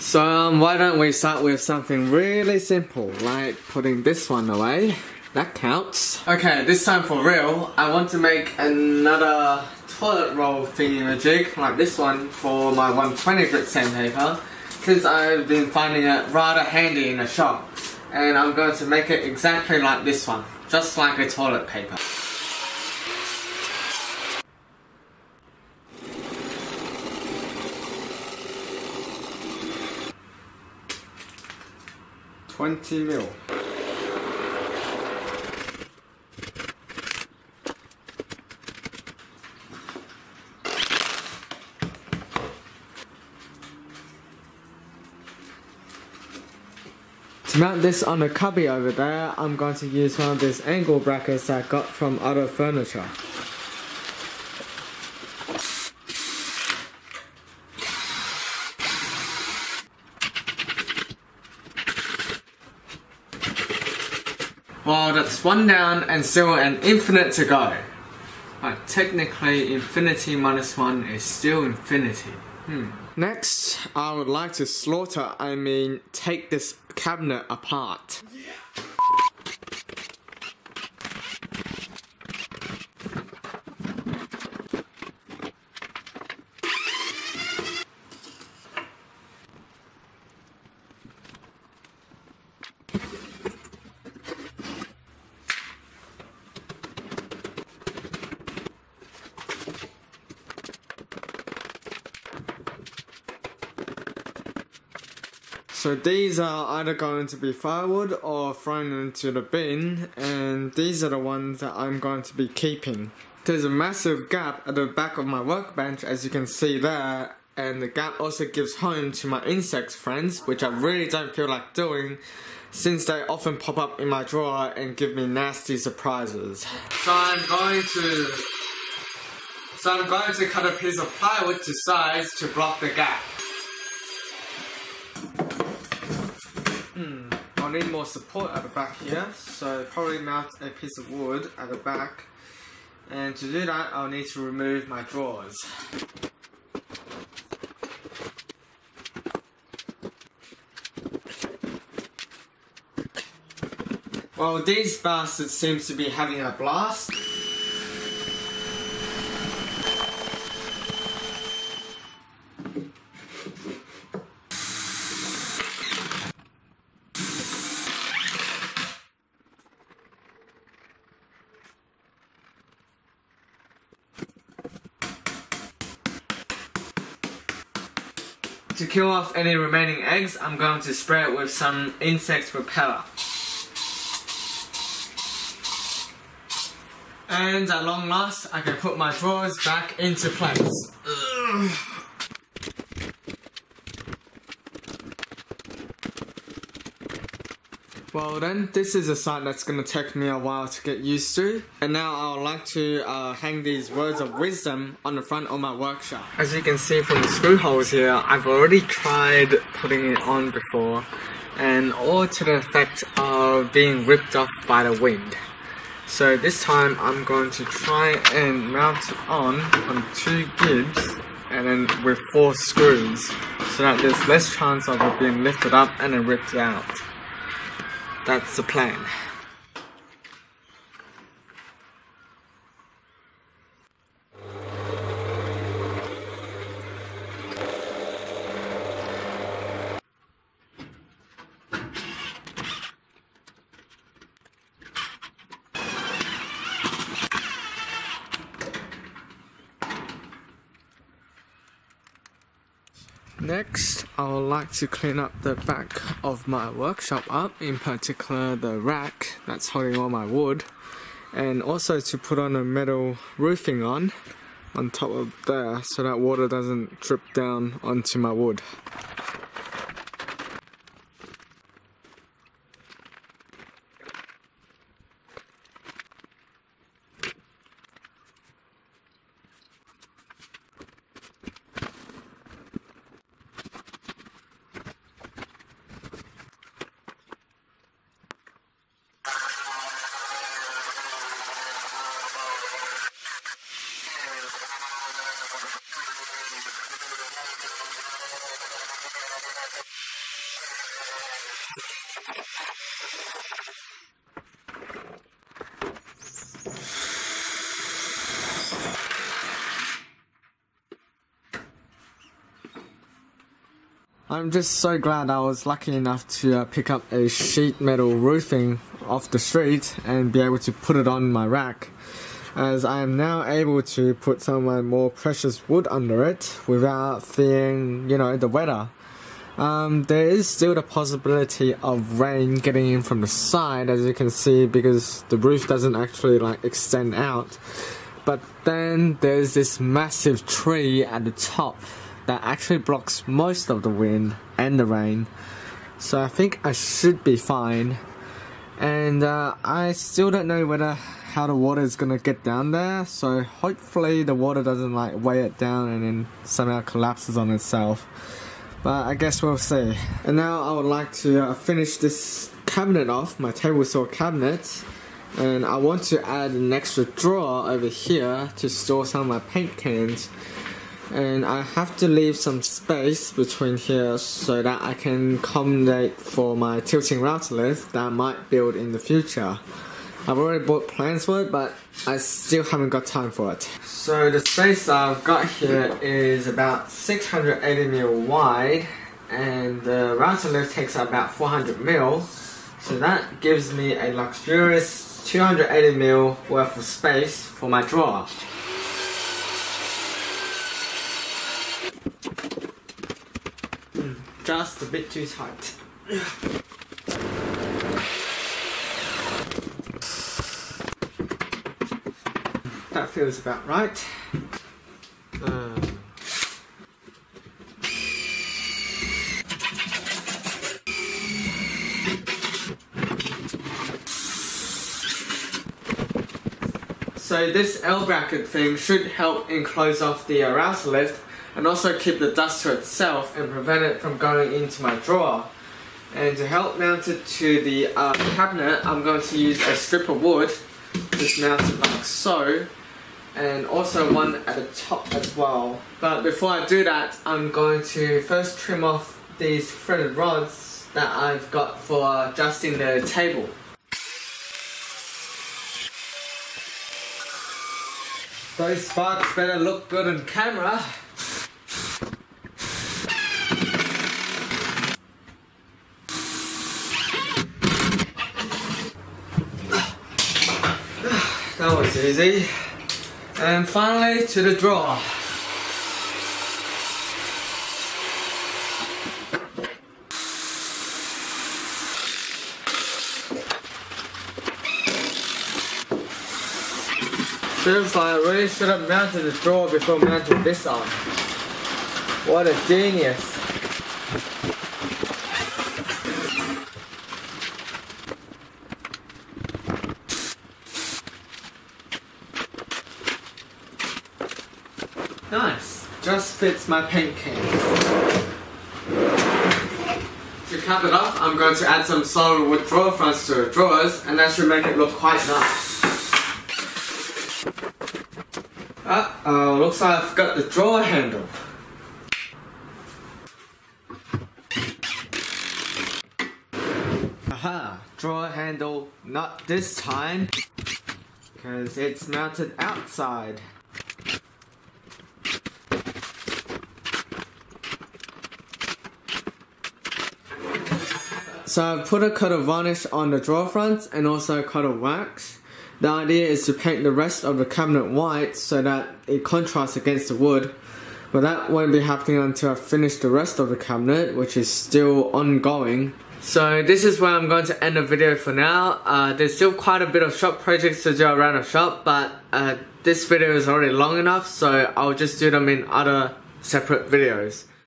So why don't we start with something really simple, like putting this one away. That counts. Okay, this time for real, I want to make another toilet roll thingy-majig, like this one, for my 120 grit sandpaper, since I've been finding it rather handy in the shop. And I'm going to make it exactly like this one, just like a toilet paper. $20 ml. To mount this on the cubby over there, I'm going to use one of these angle brackets I got from other furniture. Well, that's one down and still an infinite to go. But technically, infinity minus 1 is still infinity. Next, I would like to take this cabinet apart. So these are either going to be firewood or thrown into the bin, and these are the ones that I'm going to be keeping. There's a massive gap at the back of my workbench, as you can see there, and the gap also gives home to my insect friends, which I really don't feel like doing, since they often pop up in my drawer and give me nasty surprises. So I'm going to cut a piece of plywood to size to block the gap. I'll need more support at the back here, so probably mount a piece of wood at the back, and to do that I'll need to remove my drawers. Well, these bastards seem to be having a blast. To kill off any remaining eggs, I'm going to spray it with some insect repeller. And at long last, I can put my drawers back into place. Ugh. Well then, this is a sight that's going to take me a while to get used to. And now I would like to hang these words of wisdom on the front of my workshop. As you can see from the screw holes here, I've already tried putting it on before, and all to the effect of being ripped off by the wind. So this time I'm going to try and mount it on 2 gibs and then with 4 screws, so that there's less chance of it being lifted up and then ripped out. That's the plan. Next, I would like to clean up the back of my workshop up, in particular the rack that's holding all my wood, and also to put on a metal roofing on top of there so that water doesn't drip down onto my wood. I'm just so glad I was lucky enough to pick up a sheet metal roofing off the street and be able to put it on my rack, as I am now able to put some of my more precious wood under it without fearing, you know, the weather. There is still the possibility of rain getting in from the side, as you can see, because the roof doesn't actually like extend out. But then there's this massive tree at the top that actually blocks most of the wind and the rain, so I think I should be fine. And I still don't know how the water is gonna get down there, so hopefully the water doesn't like weigh it down and then somehow collapses on itself, but I guess we'll see. And now I would like to finish this cabinet off, my table saw cabinet, and I want to add an extra drawer over here to store some of my paint cans. And I have to leave some space between here so that I can accommodate for my tilting router lift that I might build in the future. I've already bought plans for it, but I still haven't got time for it. So the space I've got here is about 680mm wide, and the router lift takes up about 400mm, so that gives me a luxurious 280mm worth of space for my drawer. Just a bit too tight. That feels about right. So this L bracket thing should help enclose off the router lift and also keep the dust to itself and prevent it from going into my drawer. And to help mount it to the cabinet, I'm going to use a strip of wood, just mounted like so, and also one at the top as well. But before I do that, I'm going to first trim off these threaded rods that I've got for adjusting the table. Those sparks better look good on camera. That was easy. And finally to the drawer. Feels like I really should have mounted the drawer before mounting this on. What a genius. Nice, just fits my paint can. To cap it off, I'm going to add some solid wood drawer fronts to the drawers, and that should make it look quite nice. Uh-oh, looks like I forgot the drawer handle. Aha, drawer handle not this time, because it's mounted outside. So I've put a coat of varnish on the drawer fronts and also a coat of wax. The idea is to paint the rest of the cabinet white so that it contrasts against the wood, but that won't be happening until I finish the rest of the cabinet, which is still ongoing. So this is where I'm going to end the video for now. There's still quite a bit of shop projects to do around the shop, but this video is already long enough, so I'll just do them in other separate videos.